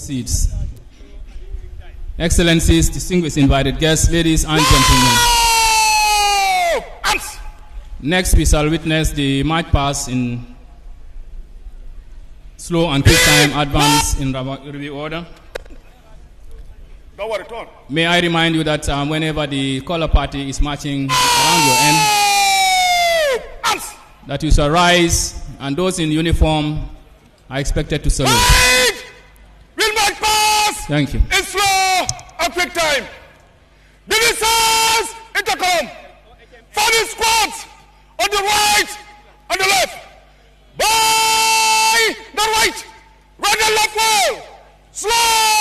seats. Excellencies, distinguished invited guests, ladies and gentlemen. Next, we shall witness the march past in slow and quick time advance in review order. Don't worry, turn. May I remind you that whenever the color party is marching around your end, that you shall rise, and those in uniform are expected to salute. We'll march past. Thank you. In slow and quick time. Divisions, intercom. Forming squads on the right and the left. By the right, right and left wall. Slow.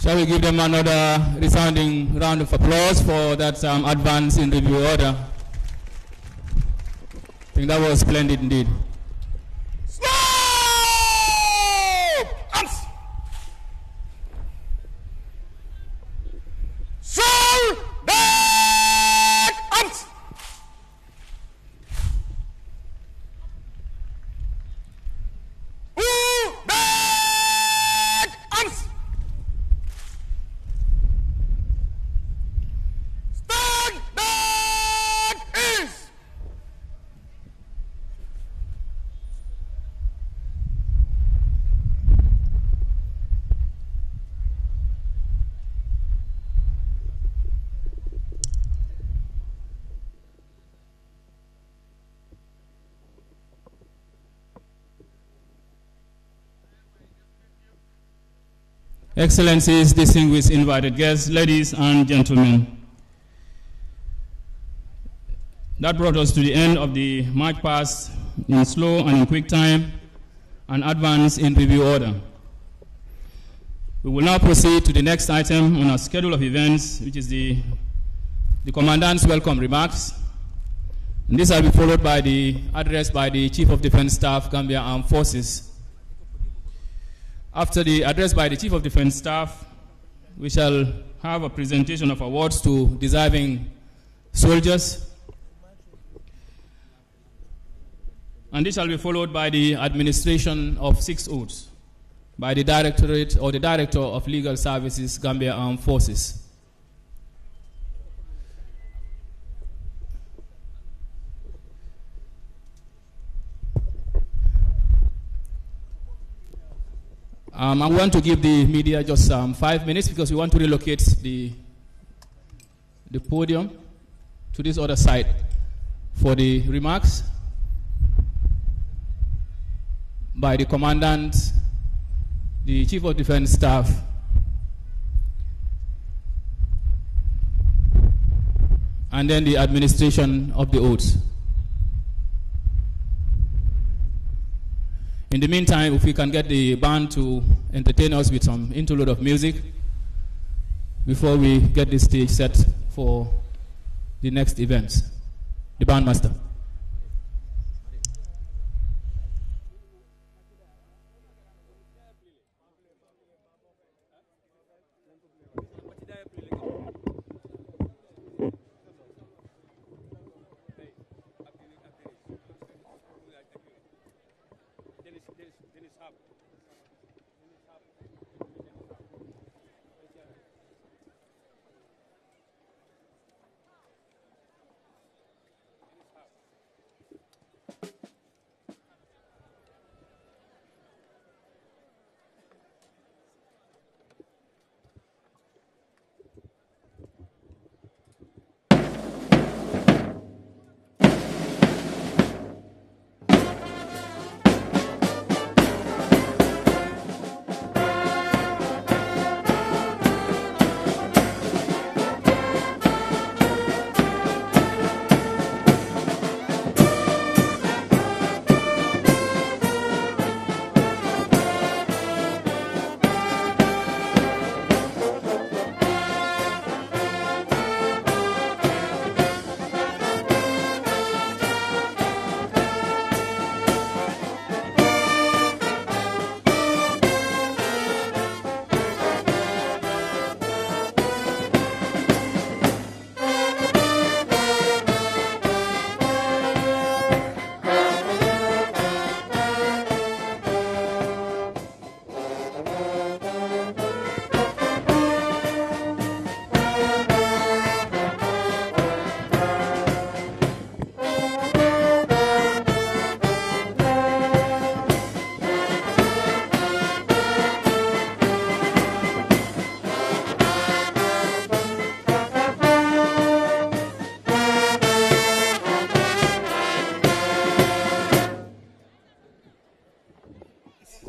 Shall we give them another resounding round of applause for that advance in review order? I think that was splendid indeed. Stop! Arms! Shoulder! Arms! Arms! Stand back is! Excellencies, distinguished invited guests, ladies and gentlemen. That brought us to the end of the march past in slow and in quick time and advance in review order. We will now proceed to the next item on our schedule of events, which is the Commandant's welcome remarks. And this will be followed by the address by the Chief of Defense Staff, Gambia Armed Forces. After the address by the Chief of Defense Staff, we shall have a presentation of awards to deserving soldiers. And this shall be followed by the administration of 6 oaths by the Directorate or the Director of Legal Services, Gambia Armed Forces. I want to give the media just 5 minutes because we want to relocate the podium to this other side for the remarks by the Commandant, the Chief of Defense Staff, and then the administration of the oaths. In the meantime, if we can get the band to entertain us with some interlude of music before we get the stage set for the next events. The bandmaster.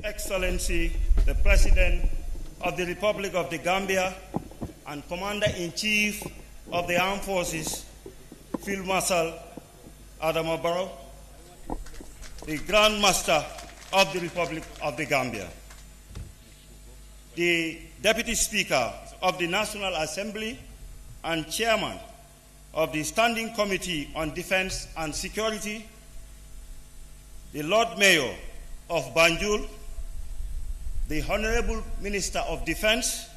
Excellency, the President of the Republic of the Gambia and Commander-in-Chief of the Armed Forces, Field Marshal Adama Barrow, the Grand Master of the Republic of the Gambia, the Deputy Speaker of the National Assembly and Chairman of the Standing Committee on Defense and Security, the Lord Mayor of Banjul, the Honorable Minister of Defense,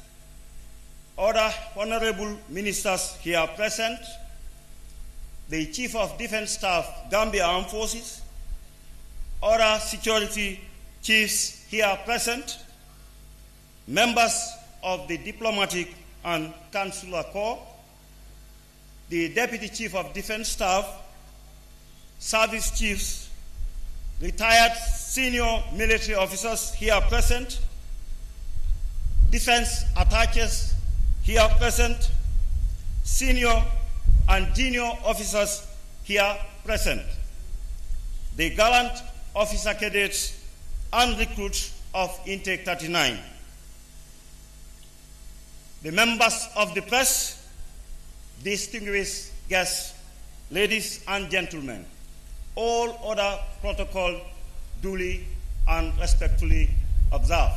other honorable ministers here present, the Chief of Defense Staff, Gambia Armed Forces, other security chiefs here present, members of the Diplomatic and Consular Corps, the Deputy Chief of Defense Staff, service chiefs, retired senior military officers here present, defense attaches here present, senior and junior officers here present, the gallant officer cadets and recruits of Intake 39, the members of the press, distinguished guests, ladies and gentlemen, all other protocol duly and respectfully observed.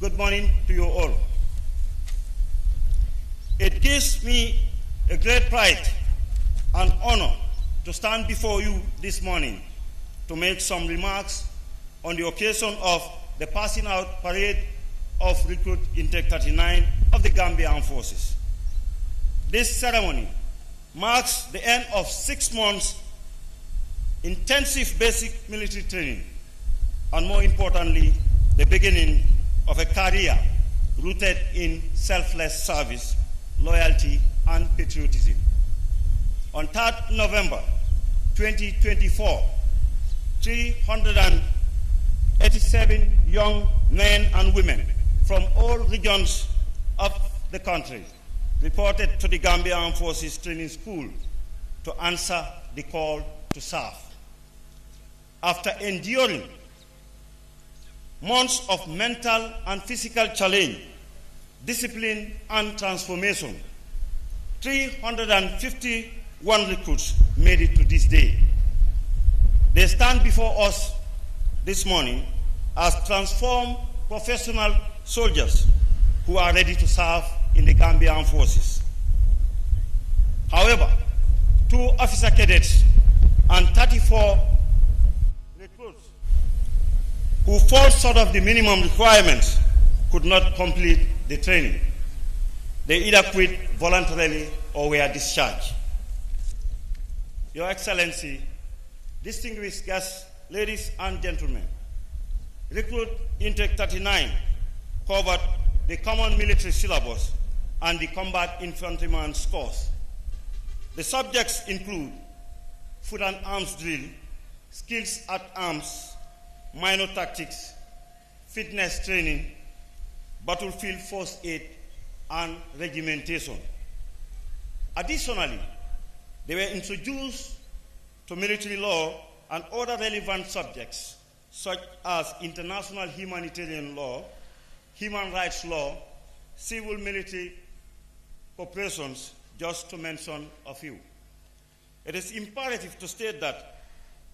Good morning to you all. It gives me a great pride and honor to stand before you this morning to make some remarks on the occasion of the passing out parade of Recruit Intake 39 of the Gambia Armed Forces. This ceremony marks the end of 6 months intensive basic military training, and more importantly, the beginning of a career rooted in selfless service, loyalty, and patriotism. On 3rd November 2024, 387 young men and women from all regions of the country reported to the Gambia Armed Forces Training School to answer the call to serve. After enduring months of mental and physical challenge, discipline, and transformation, 351 recruits made it to this day. They stand before us this morning as transformed professional soldiers who are ready to serve in the Gambia Armed Forces. However, 2 officer cadets and 34 recruits who fall short of the minimum requirements could not complete the training. They either quit voluntarily or were discharged. Your Excellency, distinguished guests, ladies and gentlemen, Recruit Intake 39 covered the common military syllabus and the combat infantryman's course. The subjects include foot and arms drill, skills at arms, minor tactics, fitness training, battlefield first aid, and regimentation. Additionally, they were introduced to military law and other relevant subjects such as international humanitarian law, human rights law, civil military corporations, just to mention a few. It is imperative to state that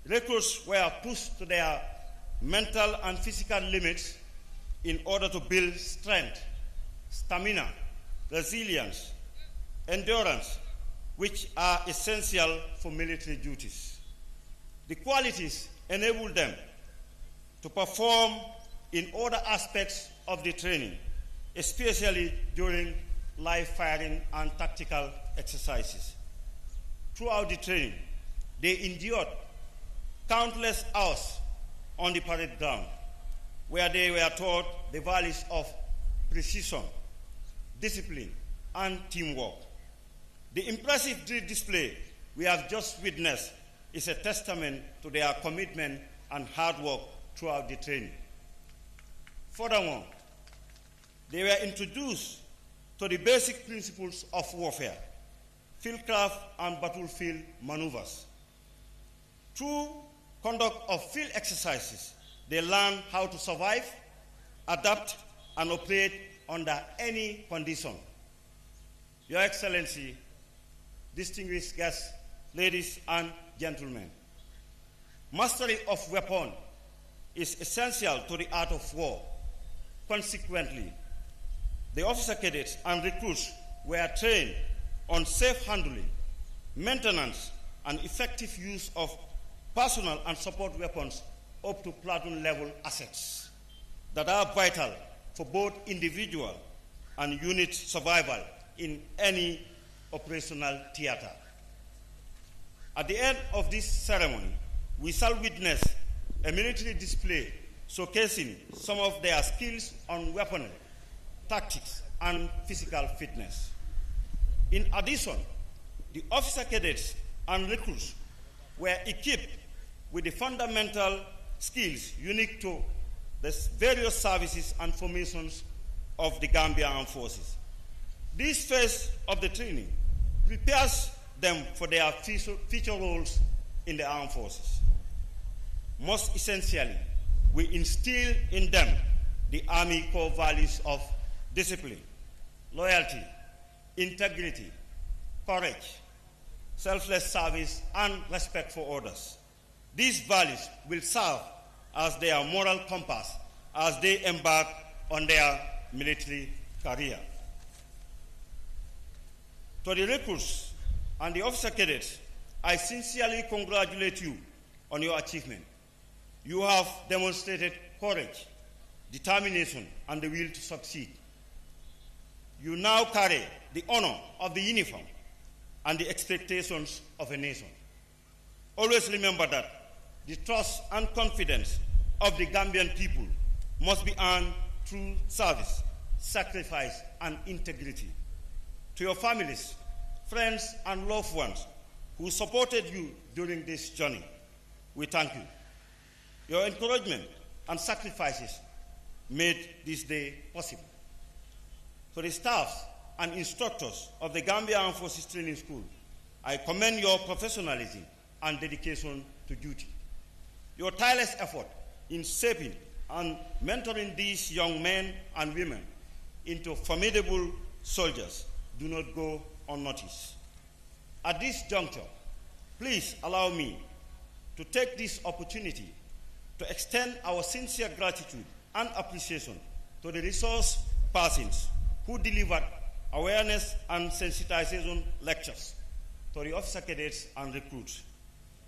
recruits were pushed to their mental and physical limits in order to build strength, stamina, resilience, endurance, which are essential for military duties. The qualities enable them to perform in other aspects of the training, especially during live firing and tactical exercises. Throughout the training, they endured countless hours on the parade ground, where they were taught the values of precision, discipline, and teamwork. The impressive drill display we have just witnessed is a testament to their commitment and hard work throughout the training. Furthermore, they were introduced to the basic principles of warfare, fieldcraft, and battlefield maneuvers. Through conduct of field exercises, they learn how to survive, adapt, and operate under any condition. Your Excellency, distinguished guests, ladies and gentlemen, mastery of weapon is essential to the art of war. Consequently, the officer cadets and recruits were trained on safe handling, maintenance, and effective use of personal and support weapons up to platoon level assets that are vital for both individual and unit survival in any operational theater. At the end of this ceremony, we shall witness a military display showcasing some of their skills on weaponry, tactics, and physical fitness. In addition, the officer cadets and recruits were equipped with the fundamental skills unique to the various services and formations of the Gambia Armed Forces. This phase of the training prepares them for their future roles in the armed forces. Most essentially, we instill in them the Army core values of discipline, loyalty, integrity, courage, selfless service, and respect for others. These values will serve as their moral compass as they embark on their military career. To the recruits and the officer cadets, I sincerely congratulate you on your achievement. You have demonstrated courage, determination, and the will to succeed. You now carry the honor of the uniform and the expectations of a nation. Always remember that the trust and confidence of the Gambian people must be earned through service, sacrifice, and integrity. To your families, friends, and loved ones who supported you during this journey, we thank you. Your encouragement and sacrifices made this day possible. To the staff and instructors of the Gambia Armed Forces Training School, I commend your professionalism and dedication to duty. Your tireless effort in shaping and mentoring these young men and women into formidable soldiers do not go unnoticed. At this juncture, please allow me to take this opportunity to extend our sincere gratitude and appreciation to the resource persons who delivered awareness and sensitization lectures to the officer cadets and recruits.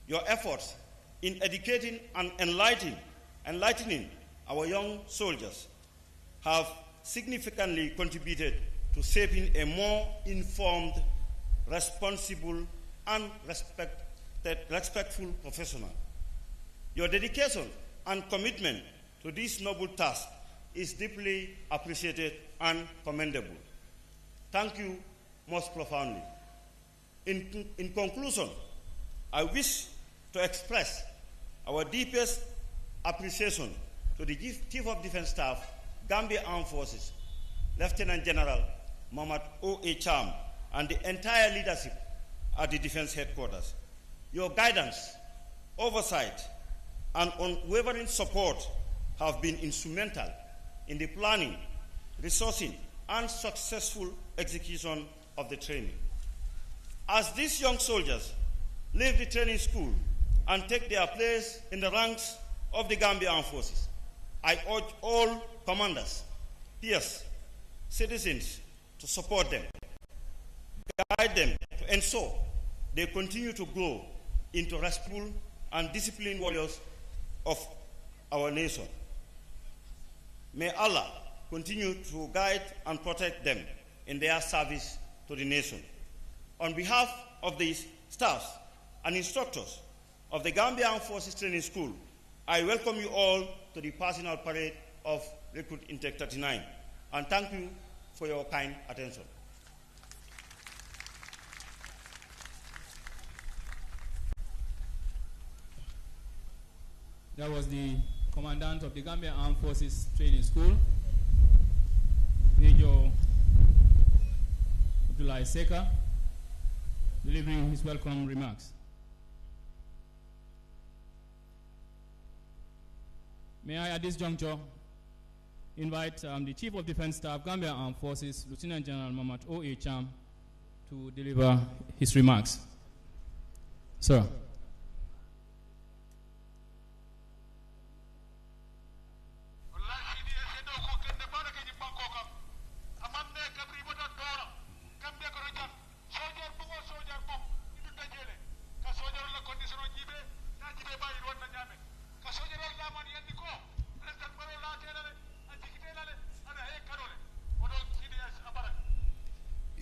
Your efforts in educating and enlightening our young soldiers have significantly contributed to shaping a more informed, responsible, and respectful professional. Your dedication and commitment to this noble task is deeply appreciated and commendable. Thank you most profoundly. In conclusion, I wish to express our deepest appreciation to the Chief of Defense Staff, Gambia Armed Forces, Lieutenant General Mohamed O.A. Cham, and the entire leadership at the Defense Headquarters. Your guidance, oversight, and unwavering support have been instrumental in the planning, resourcing, and successful execution of the training. As these young soldiers leave the training school and take their place in the ranks of the Gambia Armed Forces, I urge all commanders, peers, citizens to support them, guide them to ensure they continue to grow into respectful and disciplined warriors of our nation. May Allah continue to guide and protect them in their service to the nation. On behalf of the staffs and instructors of the Gambia Armed Forces Training School, I welcome you all to the personal parade of Recruit Intake 39, and thank you for your kind attention. That was the Commandant of the Gambia Armed Forces Training School, Major Abdullah Seka, delivering his welcome remarks. May I, at this juncture, invite the Chief of Defense Staff, Gambia Armed Forces, Lieutenant General Mohamed O.A. Cham, to deliver his remarks. Sir.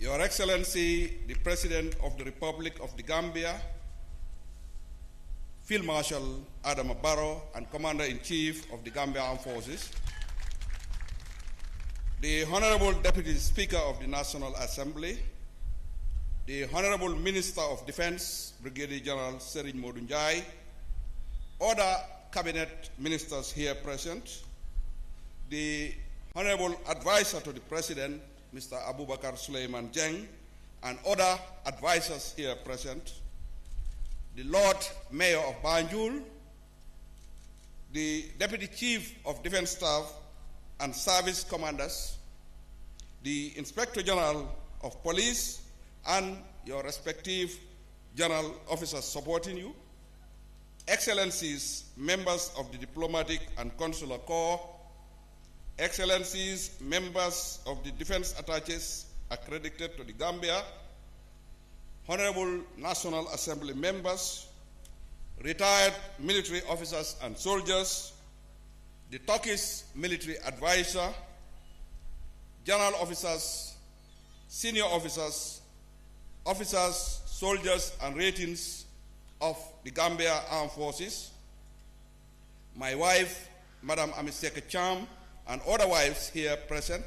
Your Excellency, the President of the Republic of the Gambia, Field Marshal Adam Barrow, and Commander-in-Chief of the Gambia Armed Forces, the Honorable Deputy Speaker of the National Assembly, the Honorable Minister of Defense, Brigadier General Serigne Modou Njie, other cabinet ministers here present, the Honorable Advisor to the President, Mr. Abubakar Suleiman Jeng, and other advisors here present, the Lord Mayor of Banjul, the Deputy Chief of Defense Staff and Service Commanders, the Inspector General of Police, and your respective general officers supporting you, Excellencies, members of the Diplomatic and Consular Corps, Excellencies, members of the defense attaches accredited to the Gambia, Honorable National Assembly members, retired military officers and soldiers, the Turkish military advisor, general officers, senior officers, officers, soldiers, and ratings of the Gambia Armed Forces, my wife, Madam Amiseke Cham, and other wives here present,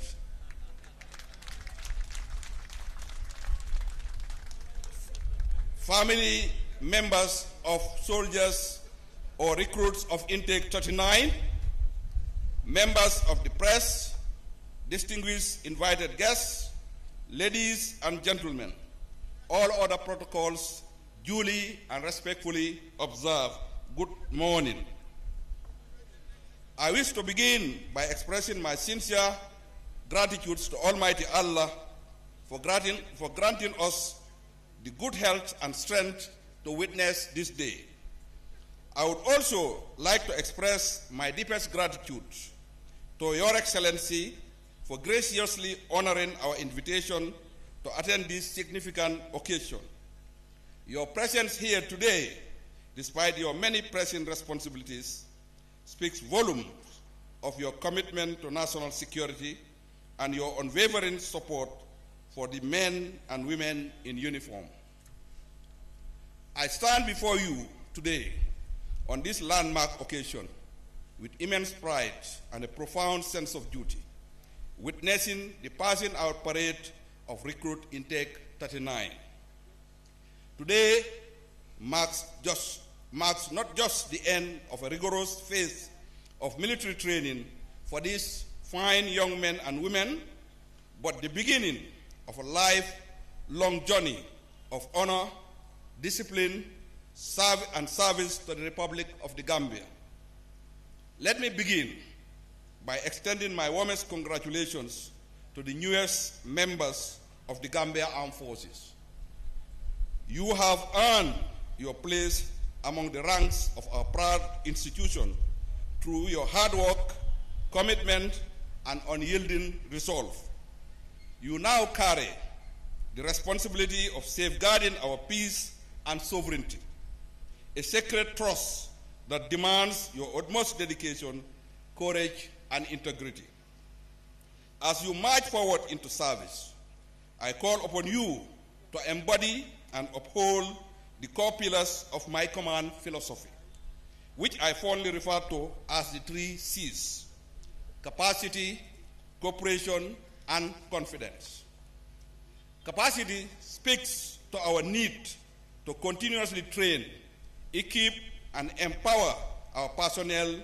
family members of soldiers or recruits of Intake 39, members of the press, distinguished invited guests, ladies and gentlemen, all other protocols duly and respectfully observed. Good morning. I wish to begin by expressing my sincere gratitude to Almighty Allah for granting us the good health and strength to witness this day. I would also like to express my deepest gratitude to Your Excellency for graciously honoring our invitation to attend this significant occasion. Your presence here today, despite your many pressing responsibilities, speaks volumes of your commitment to national security and your unwavering support for the men and women in uniform. I stand before you today on this landmark occasion with immense pride and a profound sense of duty, witnessing the passing out parade of Recruit Intake 39. Today marks not just the end of a rigorous phase of military training for these fine young men and women, but the beginning of a lifelong journey of honor, discipline, and service to the Republic of the Gambia. Let me begin by extending my warmest congratulations to the newest members of the Gambia Armed Forces. You have earned your place among the ranks of our proud institution through your hard work, commitment, and unyielding resolve. You now carry the responsibility of safeguarding our peace and sovereignty, a sacred trust that demands your utmost dedication, courage, and integrity. As you march forward into service, I call upon you to embody and uphold the core pillars of my command philosophy, which I fondly refer to as the 3 C's: capacity, cooperation, and confidence. Capacity speaks to our need to continuously train, equip, and empower our personnel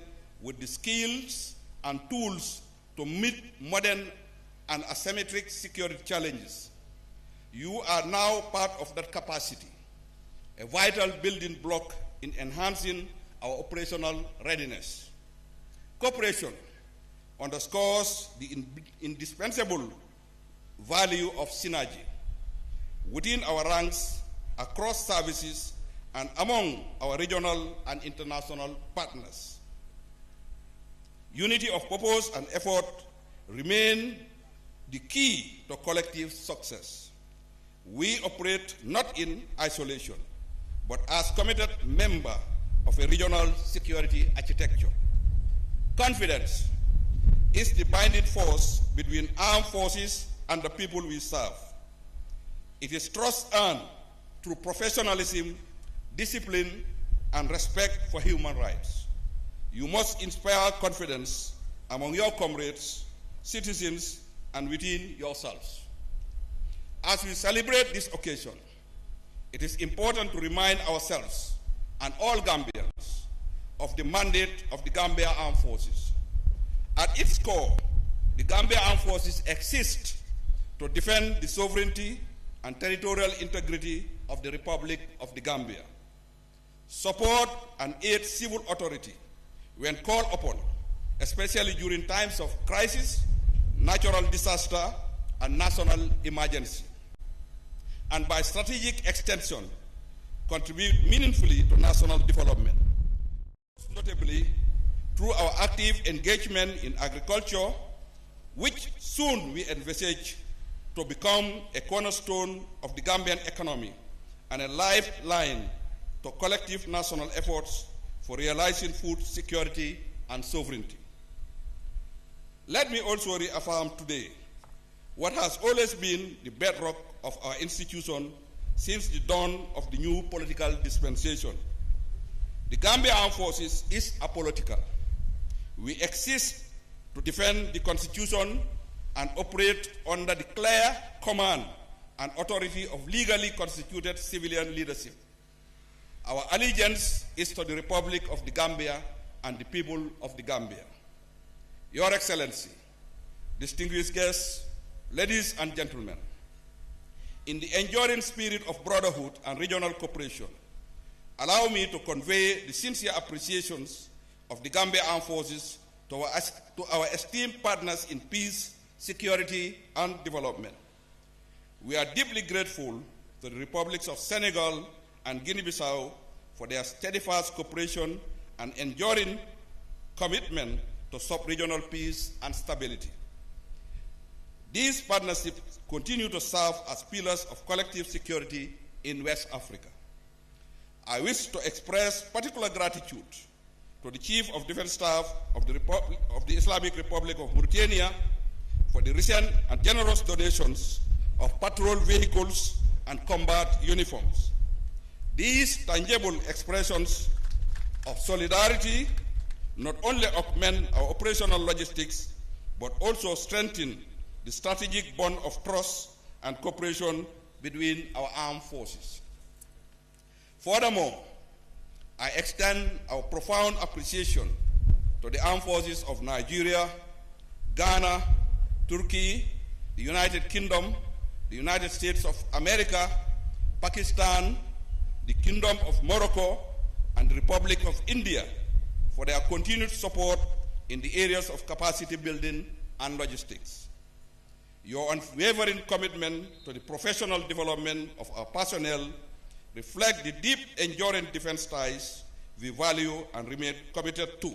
with the skills and tools to meet modern and asymmetric security challenges. You are now part of that capacity, a vital building block in enhancing our operational readiness. Cooperation underscores the indispensable value of synergy within our ranks, across services, and among our regional and international partners. Unity of purpose and effort remain the key to collective success. We operate not in isolation, but as committed member of a regional security architecture. Confidence is the binding force between armed forces and the people we serve. It is trust earned through professionalism, discipline, and respect for human rights. You must inspire confidence among your comrades, citizens, and within yourselves. As we celebrate this occasion, it is important to remind ourselves and all Gambians of the mandate of the Gambia Armed Forces. At its core, the Gambia Armed Forces exist to defend the sovereignty and territorial integrity of the Republic of the Gambia, support and aid civil authority when called upon, especially during times of crisis, natural disaster, and national emergency, and by strategic extension, contribute meaningfully to national development, most notably through our active engagement in agriculture, which soon we envisage to become a cornerstone of the Gambian economy and a lifeline to collective national efforts for realizing food security and sovereignty. Let me also reaffirm today what has always been the bedrock of our institution since the dawn of the new political dispensation. The Gambia Armed Forces is apolitical. We exist to defend the Constitution and operate under the clear command and authority of legally constituted civilian leadership. Our allegiance is to the Republic of the Gambia and the people of the Gambia. Your Excellency, distinguished guests, ladies and gentlemen, in the enduring spirit of brotherhood and regional cooperation, allow me to convey the sincere appreciations of the Gambia Armed Forces to our esteemed partners in peace, security, and development. We are deeply grateful to the Republics of Senegal and Guinea-Bissau for their steadfast cooperation and enduring commitment to sub-regional peace and stability. These partnerships continue to serve as pillars of collective security in West Africa. I wish to express particular gratitude to the Chief of Defense Staff of the Islamic Republic of Mauritania for the recent and generous donations of patrol vehicles and combat uniforms. These tangible expressions of solidarity not only augment our operational logistics, but also strengthen the strategic bond of trust and cooperation between our armed forces. Furthermore, I extend our profound appreciation to the armed forces of Nigeria, Ghana, Turkey, the United Kingdom, the United States of America, Pakistan, the Kingdom of Morocco, and the Republic of India for their continued support in the areas of capacity building and logistics. Your unwavering commitment to the professional development of our personnel reflect the deep, enduring defense ties we value and remain committed to,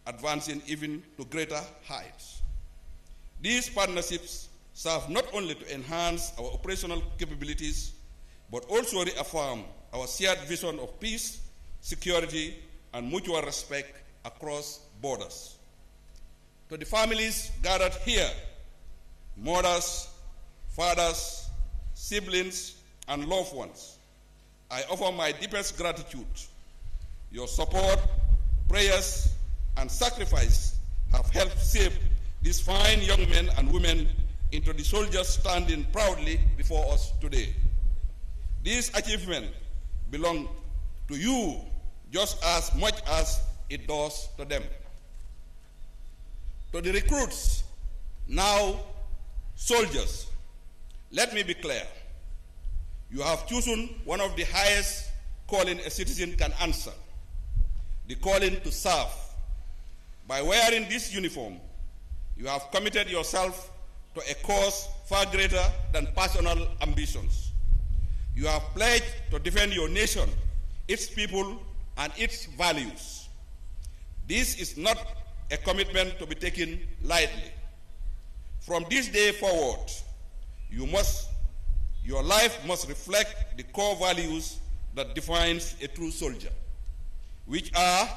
advancing even to greater heights. These partnerships serve not only to enhance our operational capabilities, but also reaffirm our shared vision of peace, security, and mutual respect across borders. To the families gathered here, mothers, fathers, siblings, and loved ones, I offer my deepest gratitude. Your support, prayers, and sacrifice have helped shape these fine young men and women into the soldiers standing proudly before us today. This achievement belongs to you just as much as it does to them. To the recruits, now soldiers, let me be clear. You have chosen one of the highest calling a citizen can answer, the calling to serve. By wearing this uniform, you have committed yourself to a cause far greater than personal ambitions. You have pledged to defend your nation, its people, and its values. This is not a commitment to be taken lightly. From this day forward, your life must reflect the core values that defines a true soldier, which are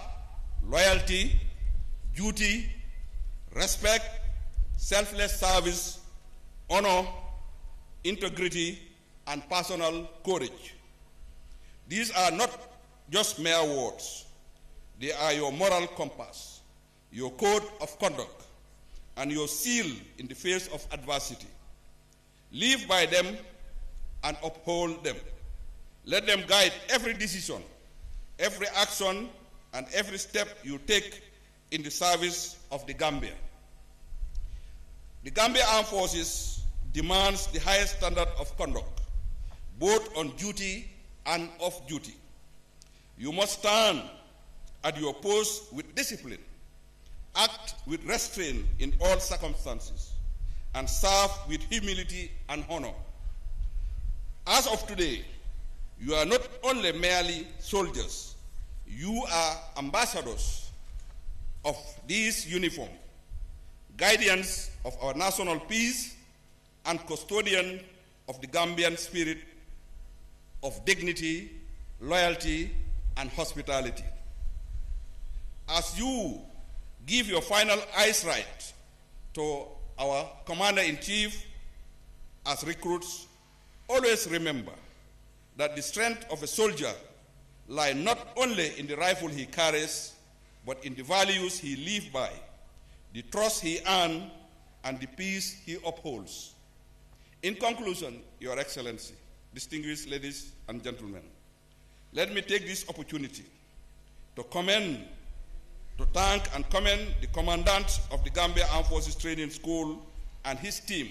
loyalty, duty, respect, selfless service, honor, integrity, and personal courage. These are not just mere words. They are your moral compass, your code of conduct, and your seal in the face of adversity. Live by them and uphold them. Let them guide every decision, every action, and every step you take in the service of the Gambia. The Gambia Armed Forces demands the highest standard of conduct, both on duty and off duty. You must stand at your post with discipline, act with restraint in all circumstances, and serve with humility and honor. As of today, you are not only merely soldiers, you are ambassadors of this uniform, guardians of our national peace, and custodian of the Gambian spirit of dignity, loyalty, and hospitality. As you give your final eyes right to our Commander-in-Chief as recruits, always remember that the strength of a soldier lies not only in the rifle he carries, but in the values he lives by, the trust he earns, and the peace he upholds. In conclusion, Your Excellency, distinguished ladies and gentlemen, let me take this opportunity to thank and commend the Commandant of the Gambia Armed Forces Training School and his team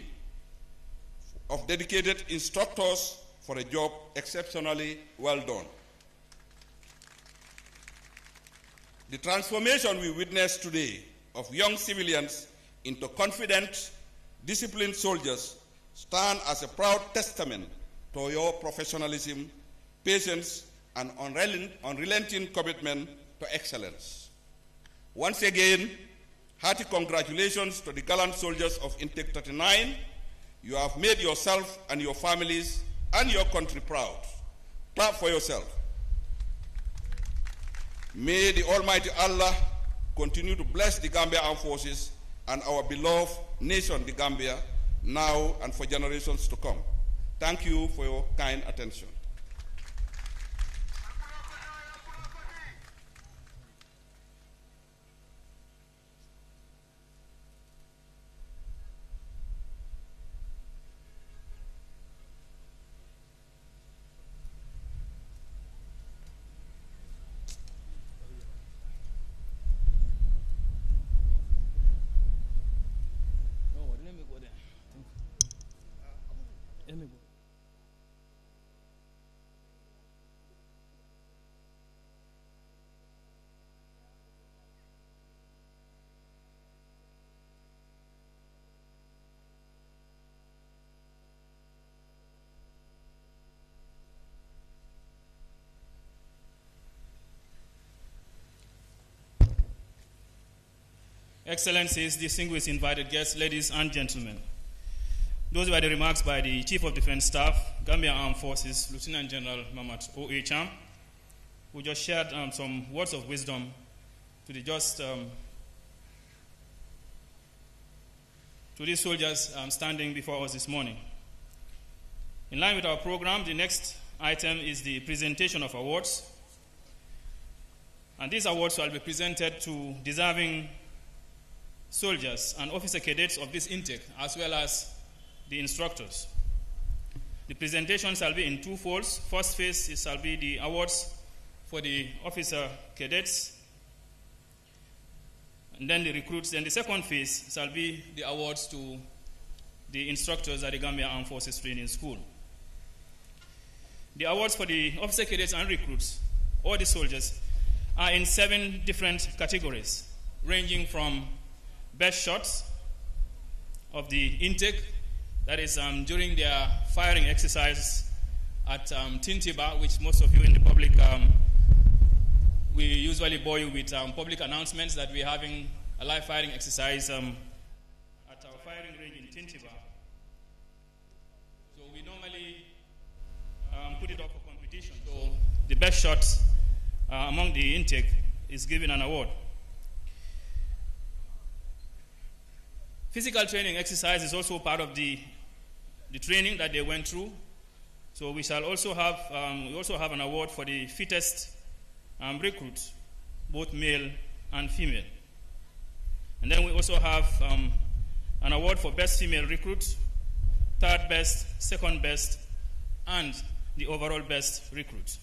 of dedicated instructors for a job exceptionally well done. The transformation we witness today of young civilians into confident, disciplined soldiers stand as a proud testament to your professionalism, patience, and unrelenting commitment to excellence. Once again, hearty congratulations to the gallant soldiers of Intake 39. You have made yourself and your families and your country proud. Clap for yourself. May the Almighty Allah continue to bless the Gambia Armed Forces and our beloved nation, the Gambia, now and for generations to come. Thank you for your kind attention. Excellencies, distinguished invited guests, ladies and gentlemen. Those were the remarks by the Chief of Defense Staff, Gambia Armed Forces, Lieutenant General Mamat O.A. Cham, who just shared some words of wisdom to the to these soldiers standing before us this morning. In line with our program, the next item is the presentation of awards. And these awards will be presented to deserving soldiers and officer cadets of this intake, as well as the instructors. The presentation shall be in two folds. First phase shall be the awards for the officer cadets, and then the recruits. Then the second phase shall be the awards to the instructors at the Gambia Armed Forces Training School. The awards for the officer cadets and recruits, or the soldiers, are in 7 different categories, ranging from best shots of the intake, that is during their firing exercise at Tintiba, which most of you in the public, we usually bore you with public announcements that we're having a live firing exercise at our firing range in Tintiba. So we normally put it up for competition. So the best shots among the intake is given an award. Physical training exercise is also part of the training that they went through. So we shall also have an award for the fittest recruits, both male and female. And then we also have an award for best female recruit, third best, second best, and the overall best recruit.